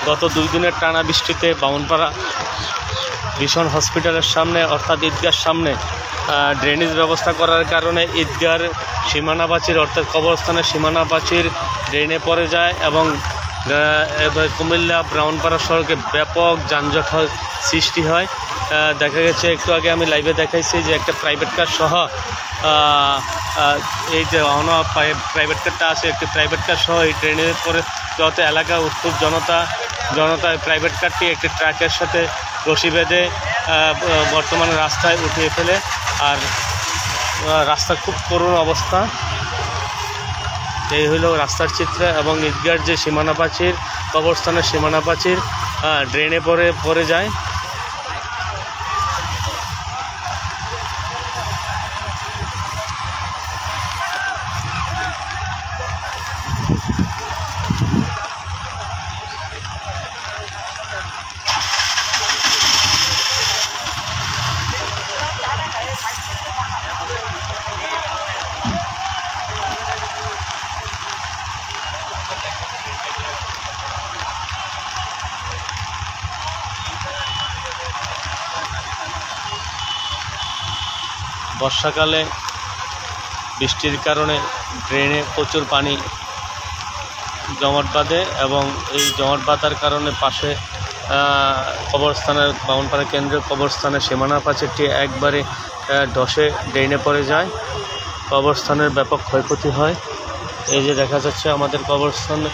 গত 2 দিনের টানা বৃষ্টিতে বামনপাড়া মিশন হসপিটালের সামনে অর্থাৎ ঈদগাহর সামনে ড্রেনেজ ব্যবস্থা করার কারণে ঈদগাহর সীমানা প্রাচীর অর্থাৎ কবরস্থানের সীমানা প্রাচীর ড্রেনে পড়ে যায় এবং কুমিল্লা ব্রাহ্মণপাড়া সড়কে ব্যাপক যানজট সৃষ্টি হয়। দেখা গেছে একটু আগে আমি লাইভে দেখাইছি যে একটা প্রাইভেট কার সহ এই যে প্রাইভেট কারটা আছে, একটি প্রাইভেট কার সহ এই ট্রেনের পরে যত এলাকা উত্তর জনতা প্রাইভেট কারটি একটি ট্রাকের সাথে রশি বেঁধে বর্তমানে রাস্তায় উঠিয়ে ফেলে। আর রাস্তা খুব করুণ অবস্থা। এই হলো রাস্তার চিত্র এবং ঈদগাহর যে সীমানা প্রাচীর, কবরস্থানের সীমানা প্রাচীর ড্রেনে পড়ে যায়। বর্ষাকালে বৃষ্টির কারণে ড্রেনে প্রচুর পানি জমাট বাঁধে এবং এই জমাট বাঁধার কারণে পাশে কবরস্থানের বামনপাড়া কেন্দ্রীয় কবরস্থানের সীমানা প্রাচীরটি একবারে ধসে ড্রেনে পড়ে যায়। কবরস্থানের ব্যাপক ক্ষয়ক্ষতি হয়। এই যে দেখা যাচ্ছে আমাদের কবরস্থানে